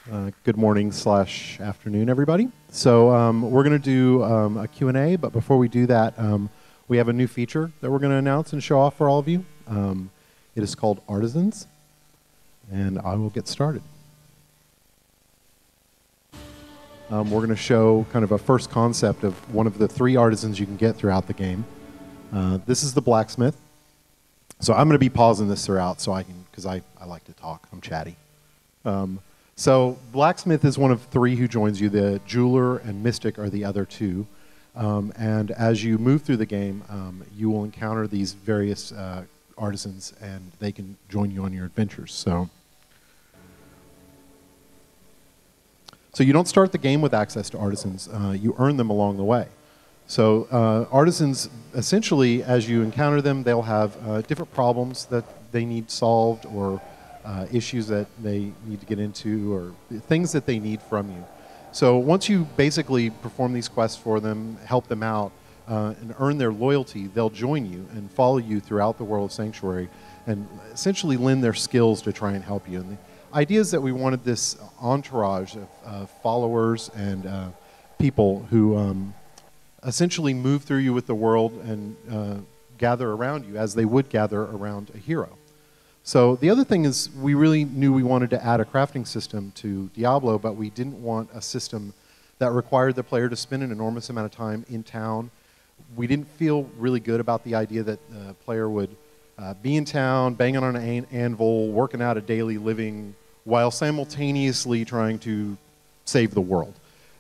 Good morning / afternoon, everybody. So we're going to do a Q&A, but before we do that, we have a new feature that we're going to announce and show off for all of you. It is called Artisans, and I will get started. We're going to show kind of a first concept of one of the 3 artisans you can get throughout the game. This is the blacksmith. So I'm going to be pausing this throughout so I can, because I like to talk. I'm chatty. So blacksmith is one of 3 who joins you. The jeweler and mystic are the other 2. And as you move through the game, you will encounter these various artisans, and they can join you on your adventures. So you don't start the game with access to artisans. You earn them along the way. So artisans, essentially, as you encounter them, they'll have different problems that they need solved, or issues that they need to get into, or things that they need from you. So once you basically perform these quests for them, help them out, and earn their loyalty, they'll join you and follow you throughout the world of Sanctuary and essentially lend their skills to try and help you. And the idea is that we wanted this entourage of followers and people who essentially move through you with the world and gather around you as they would gather around a hero. So the other thing is, we really knew we wanted to add a crafting system to Diablo, but we didn't want a system that required the player to spend an enormous amount of time in town. We didn't feel really good about the idea that the player would be in town, banging on an anvil, working out a daily living, while simultaneously trying to save the world.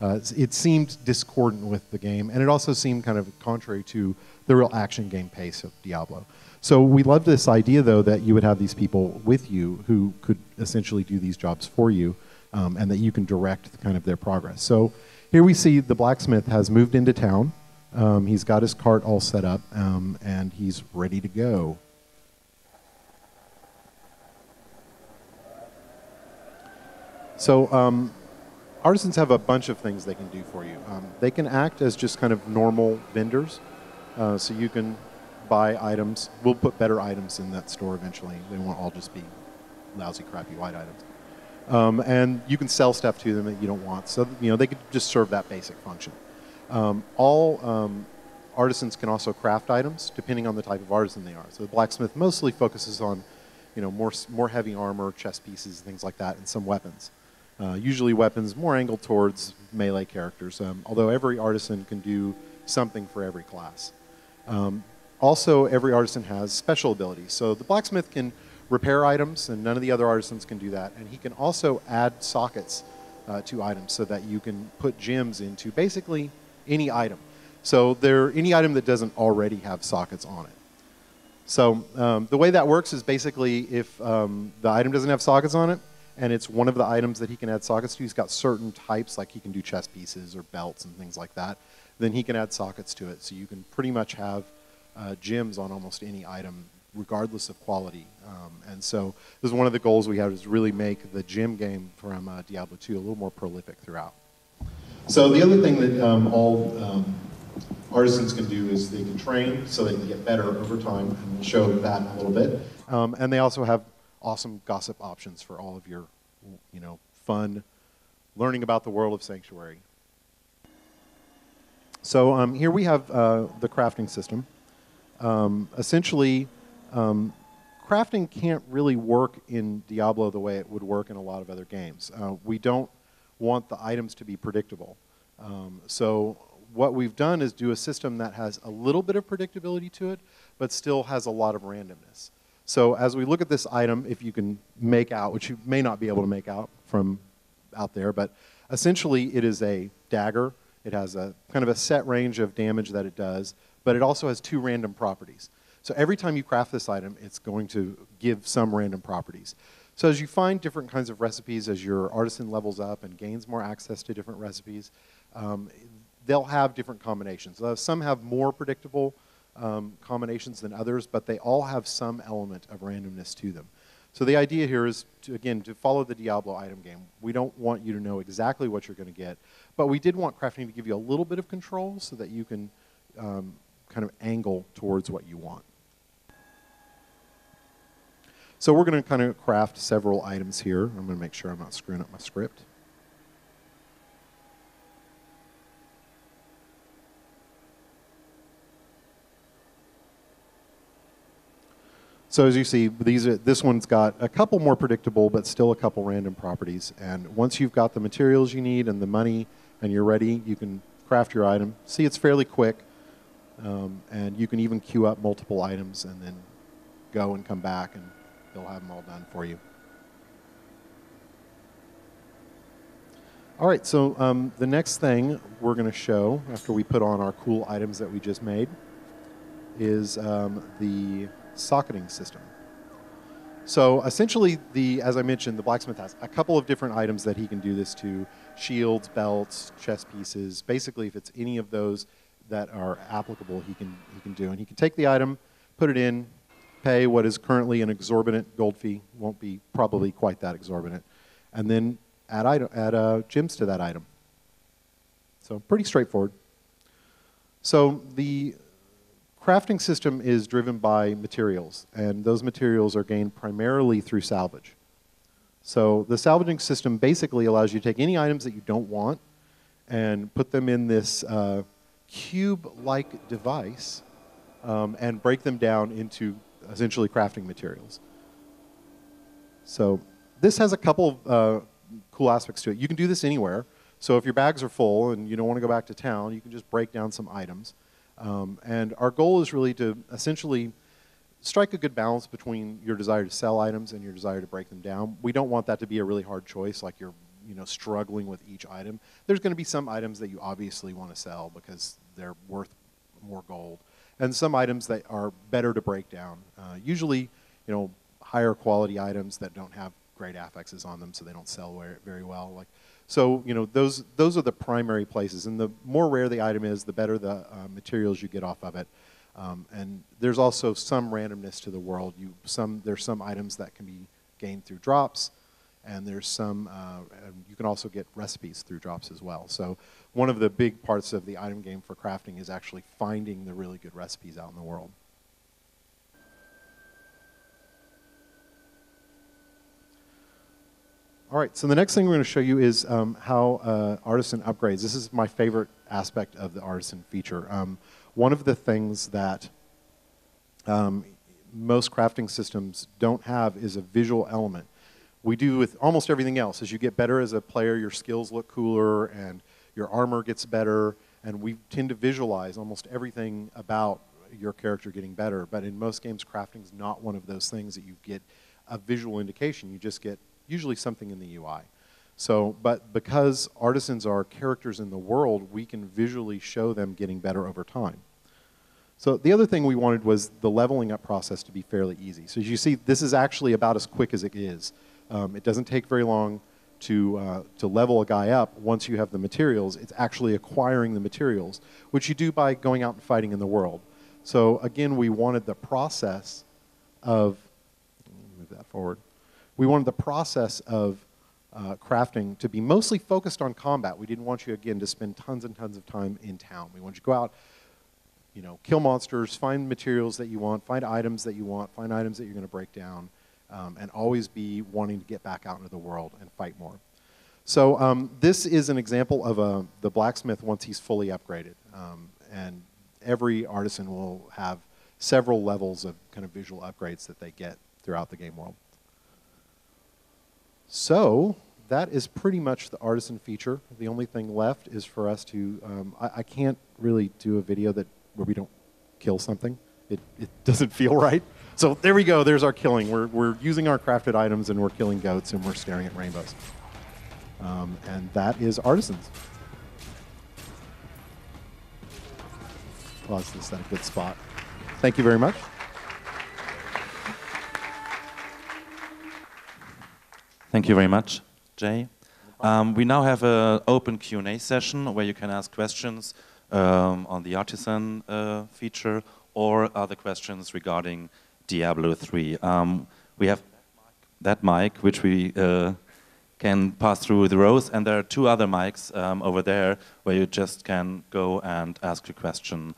It seemed discordant with the game, and it also seemed kind of contrary to the real action game pace of Diablo. So we loved this idea, though, that you would have these people with you who could essentially do these jobs for you, and that you can direct kind of their progress. So here we see the blacksmith has moved into town. He's got his cart all set up, and he's ready to go. So artisans have a bunch of things they can do for you. They can act as just kind of normal vendors, so you can buy items. We'll put better items in that store eventually. They won't all just be lousy, crappy white items. And you can sell stuff to them that you don't want. So they could just serve that basic function. All artisans can also craft items depending on the type of artisan they are. So the blacksmith mostly focuses on more heavy armor, chest pieces, things like that, and some weapons. Usually weapons more angled towards melee characters, although every artisan can do something for every class. Also, every artisan has special abilities. So the blacksmith can repair items, and none of the other artisans can do that. And he can also add sockets to items so that you can put gems into basically any item. So any item that doesn't already have sockets on it. So the way that works is basically if the item doesn't have sockets on it, and it's one of the items that he can add sockets to, he's got certain types, like he can do chest pieces or belts and things like that, then he can add sockets to it. So you can pretty much have gems on almost any item, regardless of quality. And so this is one of the goals we have, is really make the gem game from Diablo 2 a little more prolific throughout. So the other thing that all artisans can do is they can train so they can get better over time, and we'll show that in a little bit. And they also have awesome gossip options for all of your fun learning about the world of Sanctuary. So here we have the crafting system. Essentially, crafting can't really work in Diablo the way it would work in a lot of other games. We don't want the items to be predictable. So what we've done is do a system that has a little bit of predictability to it, but still has a lot of randomness. So as we look at this item, if you can make out, which you may not be able to make out from out there, but essentially it is a dagger. It has a kind of a set range of damage that it does, but it also has 2 random properties. So every time you craft this item, it's going to give some random properties. So as you find different kinds of recipes, as your artisan levels up and gains more access to different recipes, they'll have different combinations. Some have more predictable combinations than others, but they all have some element of randomness to them. So the idea here is, to follow the Diablo item game. We don't want you to know exactly what you're going to get, but we did want crafting to give you a little bit of control so that you can kind of angle towards what you want. So we're going to kind of craft several items here. I'm going to make sure I'm not screwing up my script. So as you see, this one's got a couple more predictable, but still a couple random properties. And once you've got the materials you need and the money and you're ready, you can craft your item. See, it's fairly quick. And you can even queue up multiple items and then go and come back and they'll have them all done for you. All right, so the next thing we're going to show after we put on our cool items that we just made is the socketing system. So essentially, as I mentioned, the blacksmith has a couple of different items that he can do this to: shields, belts, chest pieces. Basically, if it's any of those that are applicable, he can do. And he can take the item, put it in, pay what is currently an exorbitant gold fee, won't be probably quite that exorbitant, and then add gems to that item. So pretty straightforward. So the crafting system is driven by materials, and those materials are gained primarily through salvage. So the salvaging system basically allows you to take any items that you don't want and put them in this cube-like device and break them down into essentially crafting materials. So this has a couple of cool aspects to it. You can do this anywhere. So if your bags are full and you don't want to go back to town, you can just break down some items. And our goal is really to essentially strike a good balance between your desire to sell items and your desire to break them down. We don't want that to be a really hard choice, like you're struggling with each item. There's going to be some items that you obviously want to sell because they're worth more gold, and some items that are better to break down. Usually, higher quality items that don't have great affixes on them, so they don't sell very well. So those are the primary places, and the more rare the item is, the better the materials you get off of it. And there's also some randomness to the world. There's some items that can be gained through drops, and there's some you can also get recipes through drops as well. So one of the big parts of the item game for crafting is actually finding the really good recipes out in the world. All right, so the next thing we're going to show you is how Artisan upgrades. This is my favorite aspect of the Artisan feature. One of the things that most crafting systems don't have is a visual element. We do with almost everything else. As you get better as a player, your skills look cooler and your armor gets better, and we tend to visualize almost everything about your character getting better. But in most games, crafting is not one of those things that you get a visual indication. You just get usually something in the UI. So, but because artisans are characters in the world, we can visually show them getting better over time. So the other thing we wanted was the leveling up process to be fairly easy. So as you see, this is actually about as quick as it is. It doesn't take very long to level a guy up once you have the materials. It's actually acquiring the materials, which you do by going out and fighting in the world. So again, we wanted the process of, move that forward. We wanted the process of crafting to be mostly focused on combat. We didn't want you, again, to spend tons and tons of time in town. We want you to go out, kill monsters, find materials that you want, find items that you want, find items that you're going to break down, and always be wanting to get back out into the world and fight more. So this is an example of the blacksmith once he's fully upgraded. And every artisan will have several levels of kind of visual upgrades that they get throughout the game world. So that is pretty much the artisan feature. The only thing left is for us to, I can't really do a video where we don't kill something. It doesn't feel right. So there we go, there's our killing. We're using our crafted items and we're killing goats and we're staring at rainbows. And that is artisans. Pause this at a good spot. Thank you very much. Thank you very much, Jay. We now have an open Q&A session where you can ask questions on the Artisan feature or other questions regarding Diablo 3. We have that mic, which we can pass through the rows, and there are two other mics over there where you just can go and ask your question.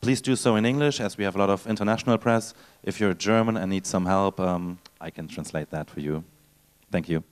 Please do so in English, as we have a lot of international press. If you're German and need some help, I can translate that for you. Thank you.